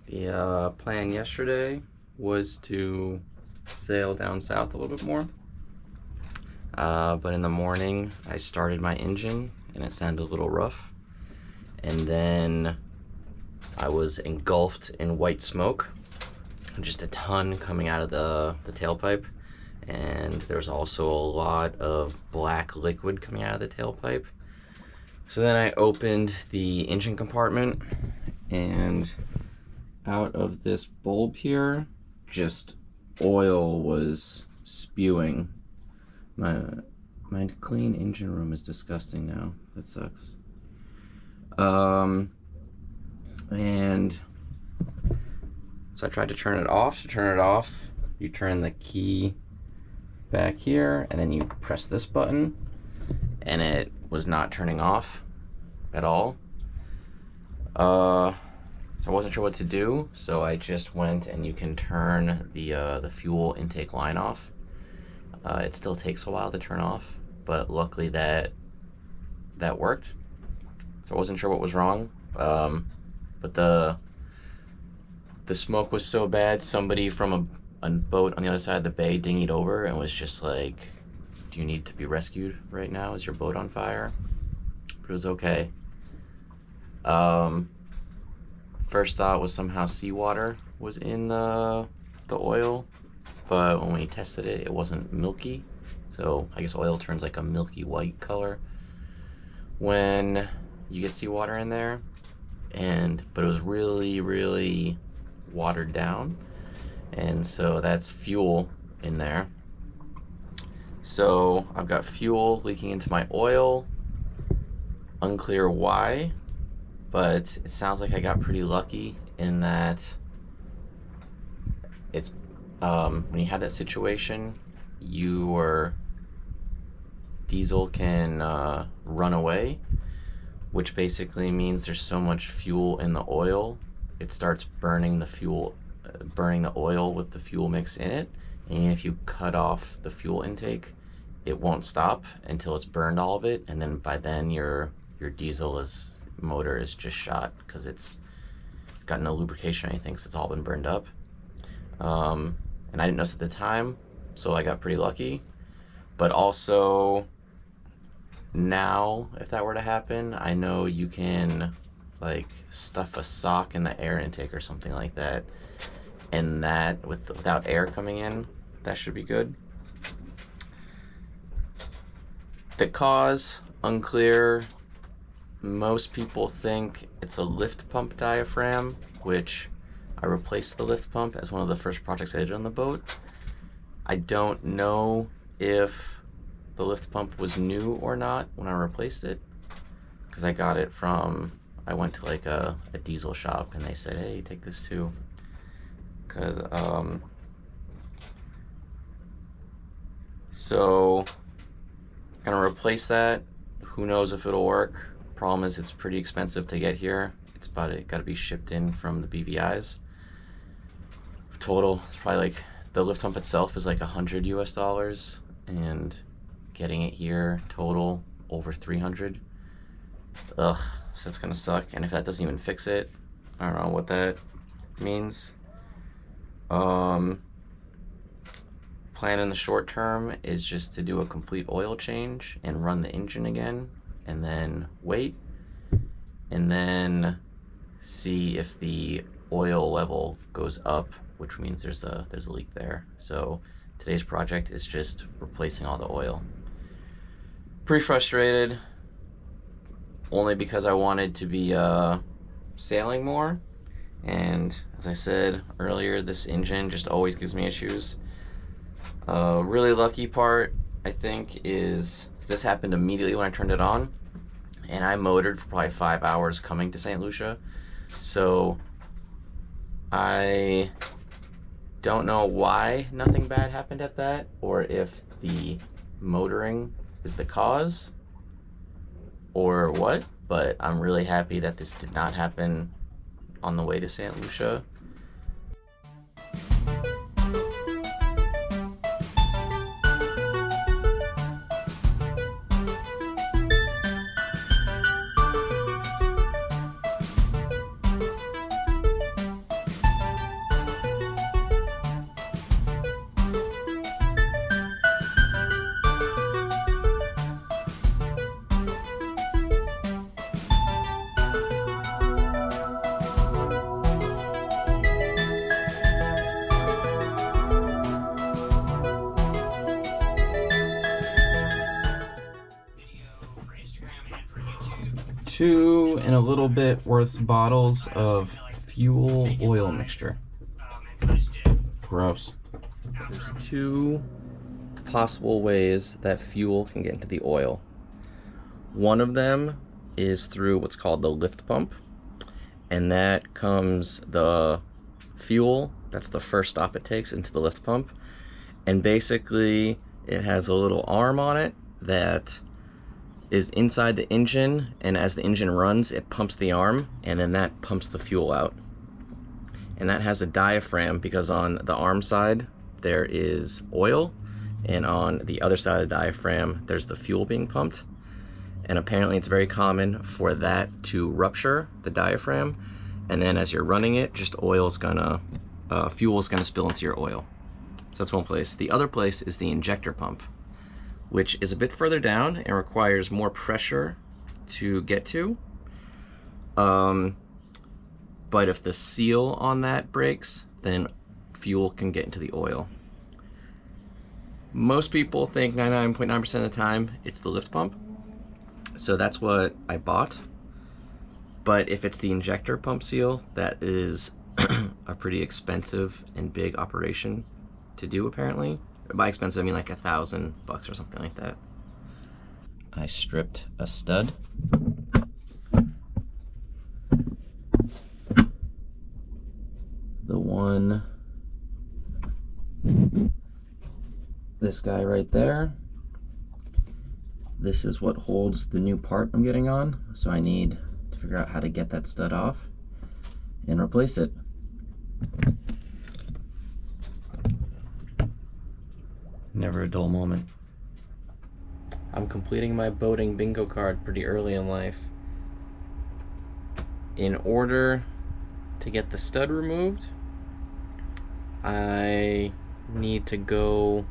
The plan yesterday was to sail down south a little bit more. But in the morning, I started my engine and it sounded a little rough. And then I was engulfed in white smoke, just a ton coming out of the tailpipe. And there's also a lot of black liquid coming out of the tailpipe. So then I opened the engine compartment, and out of this bulb here, just oil was spewing. My clean engine room is disgusting now. That sucks. And so I tried to turn it off. To turn it off, you turn the key back here, and then you press this button, and it was not turning off at all. So I wasn't sure what to do, so I just went, and you can turn the fuel intake line off. It still takes a while to turn off, but luckily that worked. So I wasn't sure what was wrong, but the smoke was so bad, somebody from a boat on the other side of the bay dinghied over and was just like, "Do you need to be rescued right now? Is your boat on fire?" But it was okay. First thought was somehow seawater was in the oil, but when we tested it, it wasn't milky. So I guess oil turns like a milky white color when you get seawater in there, but it was really, really watered down. And so that's fuel in there. So I've got fuel leaking into my oil. Unclear why, but it sounds like I got pretty lucky in that it's when you have that situation, your diesel can run away, which basically means there's so much fuel in the oil, it starts burning the oil with the fuel mix in it. And if you cut off the fuel intake, it won't stop until it's burned all of it, and then by then your diesel motor is just shot because it's got no lubrication or anything, so it's all been burned up. And I didn't notice at the time, so I got pretty lucky. But also now, if that were to happen, I know you can like stuff a sock in the air intake or something like that, and that without air coming in, that should be good. The cause, unclear. Most people think it's a lift pump diaphragm, which I replaced the lift pump as one of the first projects I did on the boat. I don't know if the lift pump was new or not when I replaced it, because I went to like a diesel shop and they said, "Hey, take this too." So I'm gonna replace that. Who knows if it'll work? Problem is, it's pretty expensive to get here. It got to be shipped in from the BVI's. Total, it's probably like the lift pump itself is like $100 US, and getting it here total over 300. Ugh, so that's gonna suck. And if that doesn't even fix it, I don't know what that means. Plan in the short term is just to do a complete oil change and run the engine again, and then wait, and then see if the oil level goes up, which means there's a leak there. So today's project is just replacing all the oil. Pretty frustrated, only because I wanted to be sailing more, and as I said earlier, this engine just always gives me issues. Really lucky part, I think, is this happened immediately when I turned it on, and I motored for probably 5 hours coming to St. Lucia. So I don't know why nothing bad happened at that, or if the motoring is the cause or what, but I'm really happy that this did not happen on the way to St. Lucia. 2 and a little bit worth bottles of fuel oil mixture. Gross. There's 2 possible ways that fuel can get into the oil. One of them is through what's called the lift pump, and that comes the fuel, that's the first stop it takes into the lift pump, and basically it has a little arm on it that is inside the engine, and as the engine runs it pumps the arm, and then that pumps the fuel out. And that has a diaphragm because on the arm side there is oil, and on the other side of the diaphragm there's the fuel being pumped. And apparently it's very common for that to rupture the diaphragm, and then as you're running it, just fuel is gonna spill into your oil. So that's one place. The other place is the injector pump, which is a bit further down and requires more pressure to get to. But if the seal on that breaks, then fuel can get into the oil. Most people think 99.9% of the time it's the lift pump, so that's what I bought. But if it's the injector pump seal, that is a pretty expensive and big operation to do, apparently. By expensive, I mean like $1,000 or something like that. I stripped a stud. The one, this guy right there. This is what holds the new part I'm getting on, so I need to figure out how to get that stud off and replace it. Never a dull moment. I'm completing my boating bingo card pretty early in life. In order to get the stud removed, I need to go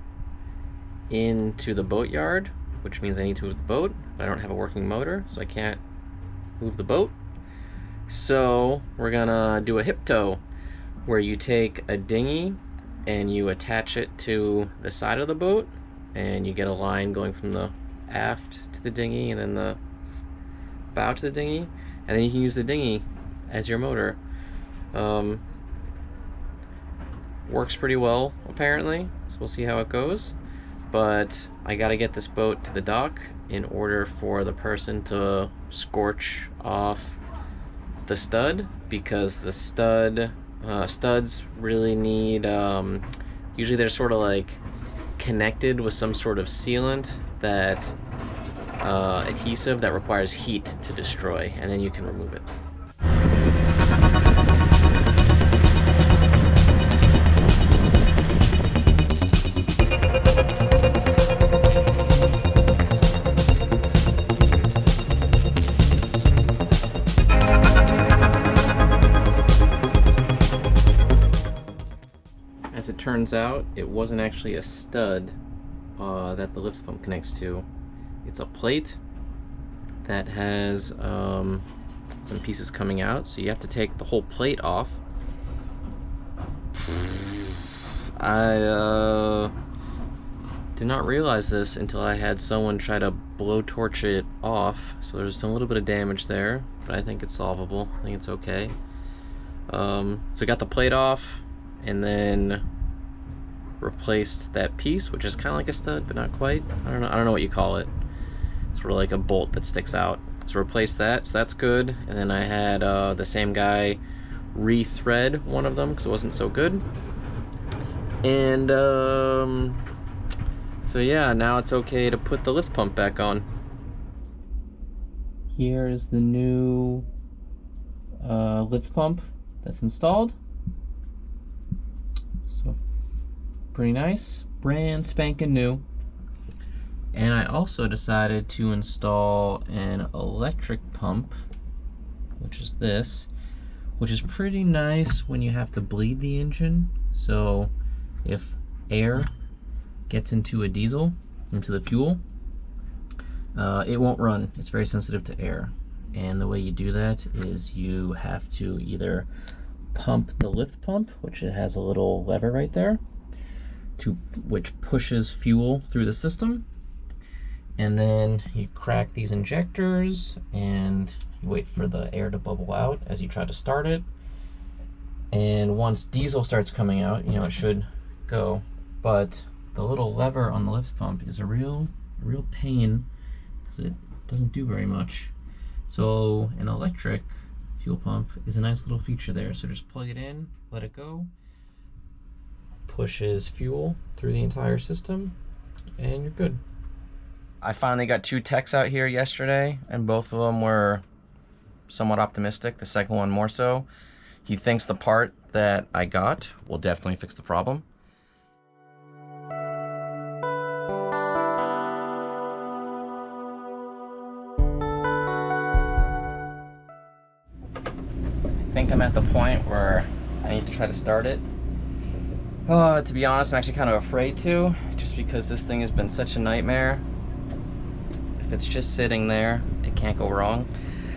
into the boatyard, which means I need to move the boat, but I don't have a working motor, so I can't move the boat. So we're gonna do a hip tow, where you take a dinghy and you attach it to the side of the boat, and you get a line going from the aft to the dinghy and then the bow to the dinghy, and then you can use the dinghy as your motor. Works pretty well apparently, so we'll see how it goes. But I gotta get this boat to the dock in order for the person to scorch off the stud, because the studs really need, usually they're sort of like connected with some sort of sealant, that adhesive that requires heat to destroy, and then you can remove it. As it turns out, it wasn't actually a stud that the lift pump connects to. It's a plate that has some pieces coming out, so you have to take the whole plate off. I did not realize this until I had someone try to blowtorch it off, so there's a little bit of damage there, but I think it's solvable. I think it's okay. So I got the plate off, and then replaced that piece, which is kind of like a stud, but not quite. I don't know what you call it. It's sort of like a bolt that sticks out. So replace that, so that's good. And then I had the same guy re-thread one of them because it wasn't so good. And so yeah, now it's okay to put the lift pump back on. Here's the new lift pump that's installed. So pretty nice, brand spanking new. And I also decided to install an electric pump, which is this, which is pretty nice when you have to bleed the engine. So if air gets into a diesel, into the fuel, it won't run. It's very sensitive to air. And the way you do that is you have to either pump the lift pump, which it has a little lever right there, which pushes fuel through the system, And then you crack these injectors and you wait for the air to bubble out as you try to start it. And once diesel starts coming out, you know, it should go. But the little lever on the lift pump is a real pain because it doesn't do very much. So an electric fuel pump is a nice little feature there. So just plug it in, let it go, pushes fuel through the entire system, and you're good. I finally got 2 techs out here yesterday, and both of them were somewhat optimistic. The second one more so. He thinks the part that I got will definitely fix the problem. I think I'm at the point where I need to try to start it. To be honest, I'm actually kind of afraid to, just because this thing has been such a nightmare. If it's just sitting there, it can't go wrong.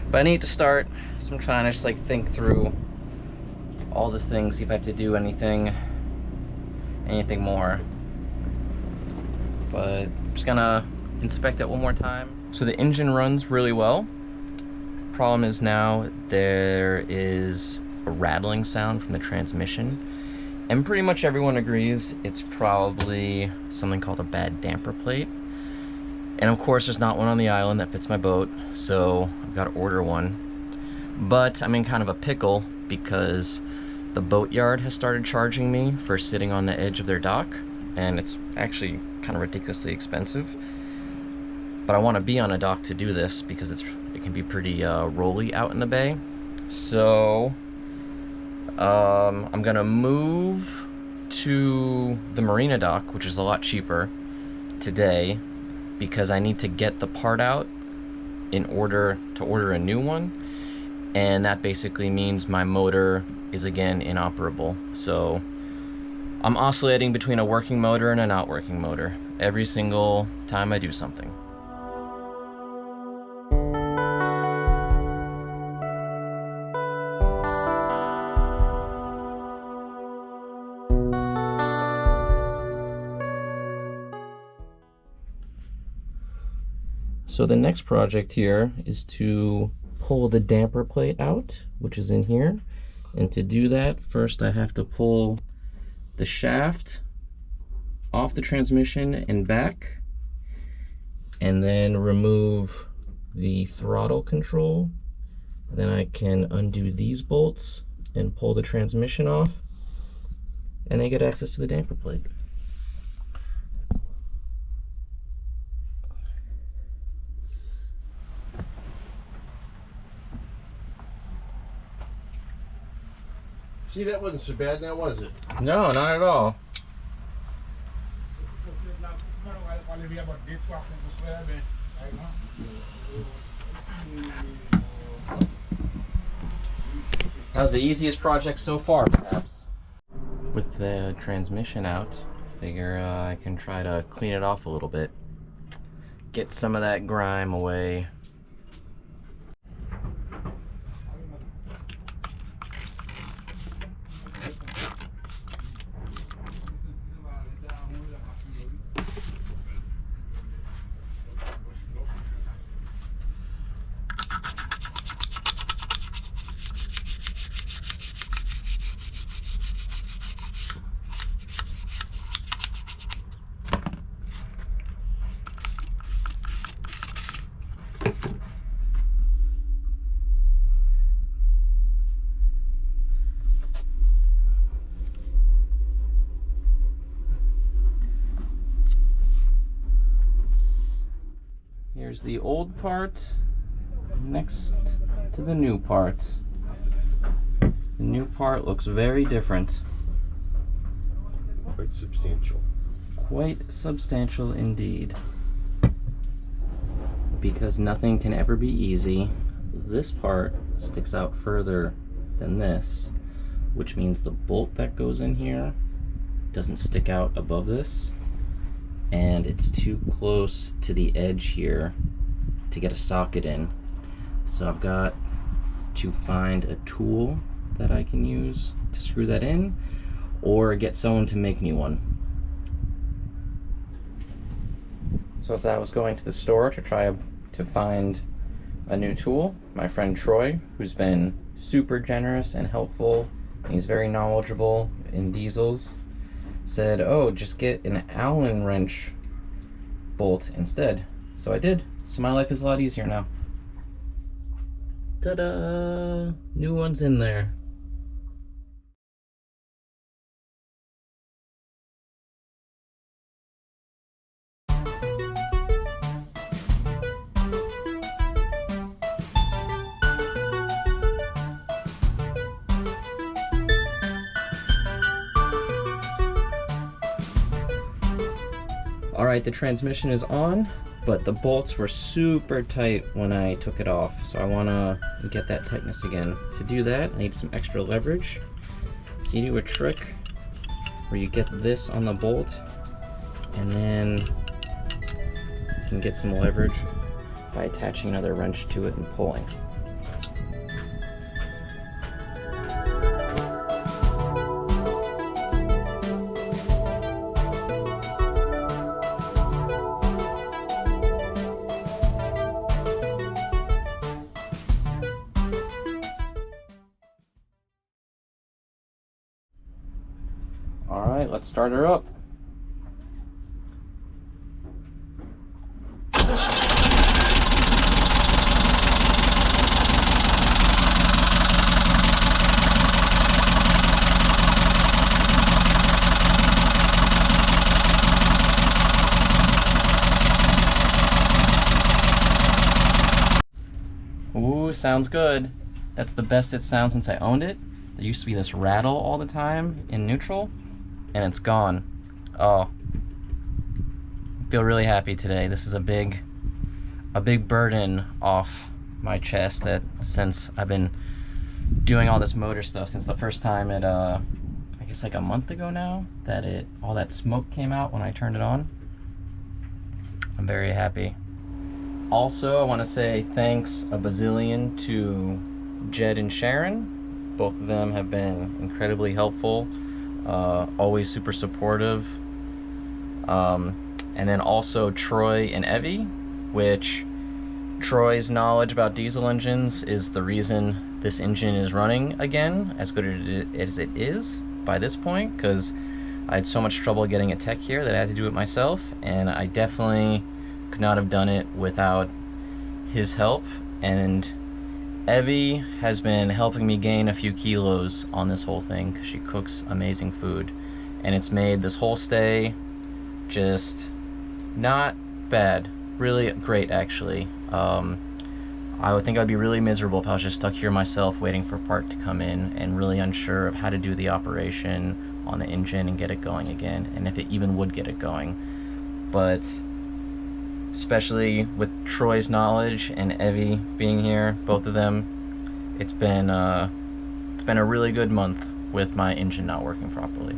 But I need to start, so I'm trying to just like think through all the things, see if I have to do anything more. But I'm just gonna inspect it one more time. So the engine runs really well. Problem is now there is a rattling sound from the transmission, and pretty much everyone agrees it's probably something called a bad damper plate. And of course there's not one on the island that fits my boat, so I've got to order one. But I'm in kind of a pickle because the boatyard has started charging me for sitting on the edge of their dock, and it's actually kind of ridiculously expensive. But I want to be on a dock to do this because it can be pretty rolly out in the bay. So I'm gonna move to the marina dock, which is a lot cheaper, today, because I need to get the part out in order to order a new one, and that basically means my motor is again inoperable. So I'm oscillating between a working motor and a not working motor every single time I do something. So the next project here is to pull the damper plate out, which is in here. And to do that, first I have to pull the shaft off the transmission and back, and then remove the throttle control. Then I can undo these bolts and pull the transmission off, and then get access to the damper plate. See, that wasn't so bad now, was it? No, not at all. That was the easiest project so far, perhaps. With the transmission out, figure I can try to clean it off a little bit. Get some of that grime away. Here's the old part next to the new part. The new part looks very different. Quite substantial. Quite substantial indeed. Because nothing can ever be easy, this part sticks out further than this, which means the bolt that goes in here doesn't stick out above this, and it's too close to the edge here to get a socket in. So I've got to find a tool that I can use to screw that in, or get someone to make me one. So as I was going to the store to try to find a new tool, my friend Troy, who's been super generous and helpful, and he's very knowledgeable in diesels, said, oh, just get an Allen wrench bolt instead. So I did. So my life is a lot easier now. Ta-da! New one's in there. Alright, the transmission is on, but the bolts were super tight when I took it off, so I want to get that tightness again. To do that, I need some extra leverage. So you do a trick where you get this on the bolt, and then you can get some leverage by attaching another wrench to it and pulling. All right, let's start her up. Ooh, sounds good. That's the best it sounds since I owned it. There used to be this rattle all the time in neutral, and it's gone. Oh, I feel really happy today. This is a big burden off my chest that since I've been doing all this motor stuff since the first time it, I guess like a month ago now, that all that smoke came out when I turned it on. I'm very happy. Also, I want to say thanks a bazillion to Jed and Sharon. Both of them have been incredibly helpful, always super supportive. And then also Troy and Evie, which Troy's knowledge about diesel engines is the reason this engine is running again, as good as it is by this point, because I had so much trouble getting a tech here that I had to do it myself, and I definitely could not have done it without his help. And Evie has been helping me gain a few kilos on this whole thing because she cooks amazing food, and it's made this whole stay just not bad, really great actually. I would think I'd be really miserable if I was just stuck here myself waiting for a part to come in and really unsure of how to do the operation on the engine and get it going again, and if it even would get it going. But especially with Troy's knowledge and Evie being here, both of them, it's been a really good month with my engine not working properly.